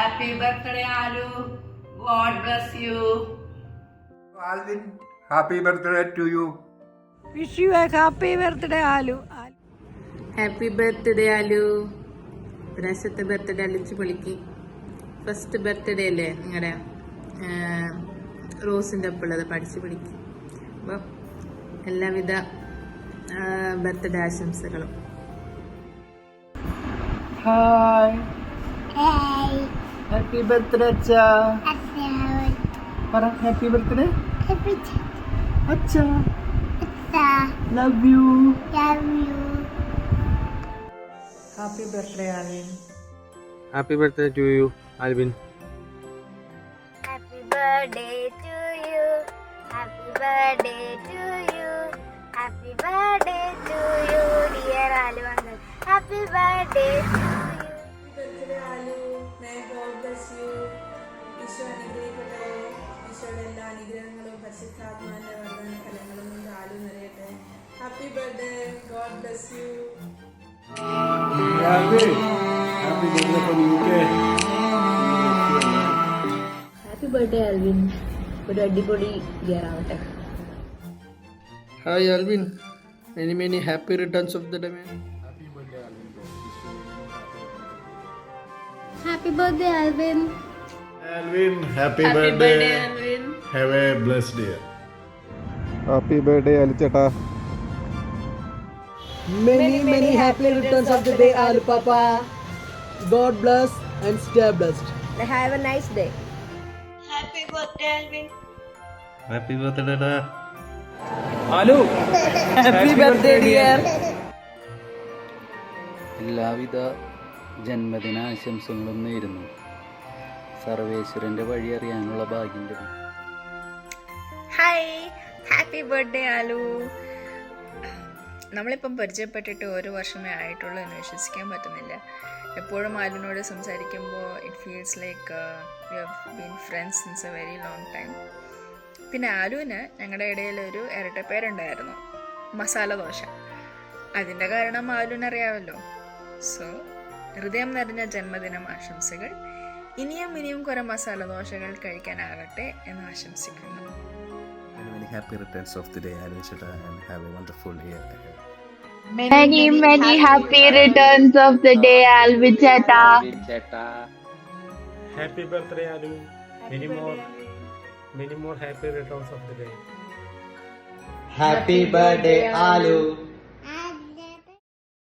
Happy birthday, Alu. God bless you. Alvin, happy birthday to you. Wish you a happy birthday, Alu. Happy birthday aloo. പ്രാവശ്യത്തെ birthday അടിച്ച് പൊളിക്ക്. First birthday അല്ലേ നിങ്ങളുടെ റോസിൻ്റെ ഒപ്പുള്ളത്, പഠിച്ച് പൊളിക്ക്. അപ്പം എല്ലാവിധ birthday ആശംസകളും. Hi. Hey. Happy birthday, Acha. Assalamualaikum. Happy birthday. Happy Acha. birthday. Love you. Love you. Happy birthday Alvin. Happy birthday to you, Alvin. Happy birthday to you. Happy birthday to you. Happy birthday to you, dear Alu uncle. Happy birthday to you. Isho അനുഗ്രഹിക്കട്ടെ. ഈശോയുടെ എല്ലാ അനുഗ്രഹങ്ങളും പരിശുദ്ധാത്മാവിന്റെ വർദ്ധന ഫലങ്ങളും കൊണ്ട് ആലു നിറയട്ടെ. Happy birthday. God bless you. Alvin. Happy birthday from UK. Happy birthday Alvin, ഒരു അടിപൊളി ഇയർ ആവട്ടെ. Hi Alvin, many happy returns of the day, man. Happy birthday, Alvin. Alvin, happy birthday. Alvin. Have a blessed year. Happy birthday, Alichata. Many happy returns of the day, Alu Papa. God bless and stay blessed. Have a nice day. Happy birthday, Alvin. Happy birthday, da. Alu, happy birthday, dear. എല്ലാവിധ ജന്മദിനാശംസകളും നേരുന്നു. സർവേശ്വരൻ്റെ വഴി അറിയാനുള്ള ഭാഗ്യം ലഭിക്കും. Hi, happy birthday aloo. നമ്മളിപ്പം പരിചയപ്പെട്ടിട്ട് ഒരു വർഷമേ ആയിട്ടുള്ളൂ എന്ന് വിശ്വസിക്കാൻ പറ്റുന്നില്ല. എപ്പോഴും ആലുവിനോട് സംസാരിക്കുമ്പോൾ it feels like we have been friends since A very long time. പിന്നെ ആലുവിന് ഞങ്ങളുടെ ഇടയിൽ ഒരു ഇരട്ടപ്പേരുണ്ടായിരുന്നു, മസാല ദോശ. അതിൻ്റെ കാരണം ആലുവിനറിയാമല്ലോ. സോ ഹൃദയം നിറഞ്ഞ ജന്മദിനം ആശംസകൾ. ഇനിയും കുറേ മസാല ദോശകൾ കഴിക്കാനാകട്ടെ എന്ന് ആശംസിക്കുന്നു. Many happy returns of the day, Alichata, and have a wonderful year ahead. Many happy returns of the day, Alvin Cheta. Happy birthday, Alu. Many more happy returns of the day. Happy birthday, Alu.